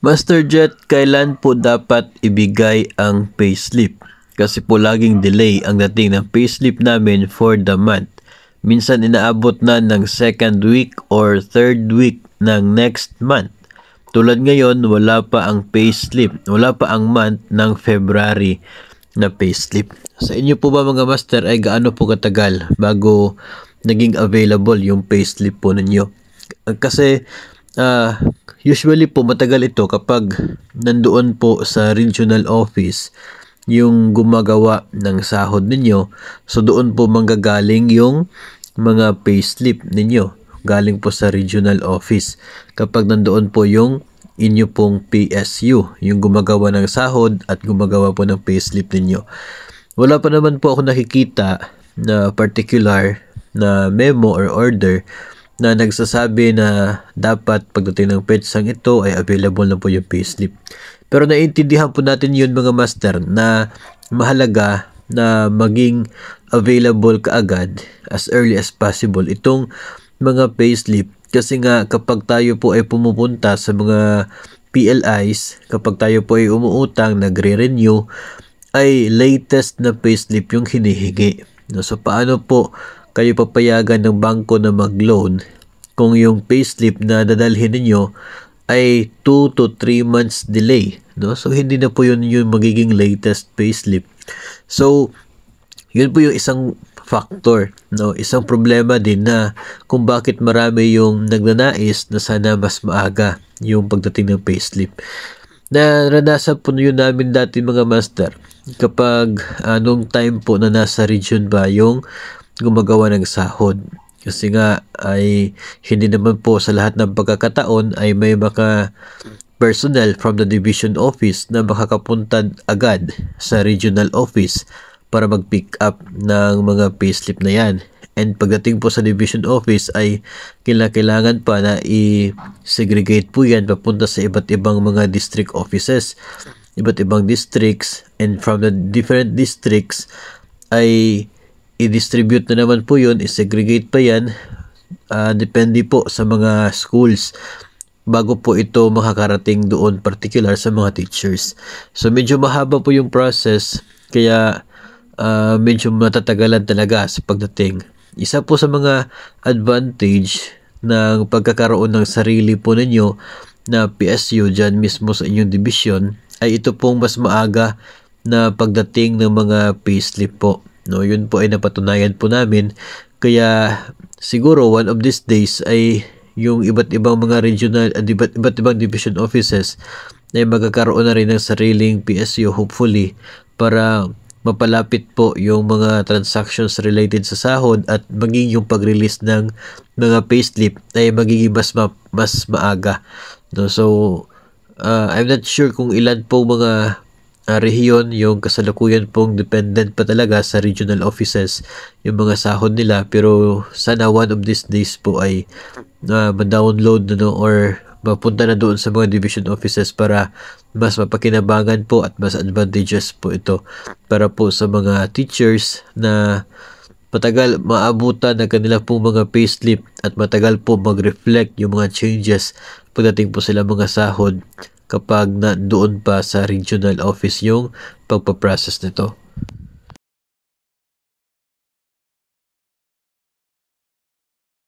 Master Jet, kailan po dapat ibigay ang payslip? Kasi po laging delay ang dating ng payslip namin for the month. Minsan inaabot na ng second week or third week ng next month. Tulad ngayon, wala pa ang payslip, wala pa ang month ng February na payslip. Sa inyo po ba mga master ay gaano po katagal bago naging available yung payslip po ninyo? Kasi usually po matagal ito kapag nandoon po sa regional office yung gumagawa ng sahod ninyo. So doon po manggagaling yung mga payslip ninyo galing po sa regional office. Kapag nandoon po yung inyo pong PSU, yung gumagawa ng sahod at gumagawa po ng payslip ninyo. Wala pa naman po ako nakikita na particular na memo or order na nagsasabi na dapat pagdating ng petsang ito ay available na po yung payslip. Pero naiintindihan po natin yun mga master na mahalaga na maging available kaagad as early as possible itong mga payslip. Kasi nga kapag tayo po ay pumupunta sa mga PLIs, kapag tayo po ay umuutang, nagre-renew, ay latest na payslip yung hinihingi. So paano po kayo papayagan ng bangko na mag-loan kung yung payslip na dadalhin ninyo ay 2 to 3 months delay, no? So hindi na po yun yung magiging latest payslip. So yun po yung isang factor, no? Isang problema din na kung bakit marami yung nagnanais na sana mas maaga yung pagdating ng payslip. Naranasan po yun namin dati mga master kapag nung time po na nasa region ba yung gumagawa ng sahod. Kasi nga ay hindi naman po sa lahat ng pagkakataon ay may mga personnel from the division office na makakapunta agad sa regional office para mag-pick up ng mga payslip na yan. And pagdating po sa division office ay kailangan pa na i-segregate po yan papunta sa iba't ibang mga district offices, iba't ibang districts, and from the different districts ay i-distribute na naman po yun, i-segregate pa yan, depende po sa mga schools bago po ito makakarating doon particular sa mga teachers. So medyo mahaba po yung process, kaya medyo matatagalan talaga sa pagdating. Isa po sa mga advantage ng pagkakaroon ng sarili po ninyo na PSU dyan mismo sa inyong division ay ito pong mas maaga na pagdating ng mga payslip po. No, yun po ay napatunayan po namin. Kaya siguro one of these days ay yung iba't ibang mga regional at iba't ibang division offices ay magkakaroon na rin ng sariling PSU hopefully para mapalapit po yung mga transactions related sa sahod at maging yung pag-release ng mga payslip ay magiging mas maaga. No, so I'm not sure kung ilan po mga rehiyon yung kasalukuyan pong dependent pa talaga sa regional offices yung mga sahod nila, pero sana one of these days po ay ma-download na, no, or mapunta na doon sa mga division offices para mas mapakinabangan po at mas advantageous po ito para po sa mga teachers na matagal maabutan ng kanila pong mga payslip at matagal po mag-reflect yung mga changes pagdating po sila mga sahod kapag doon pa sa regional office yung pagpaprocess nito.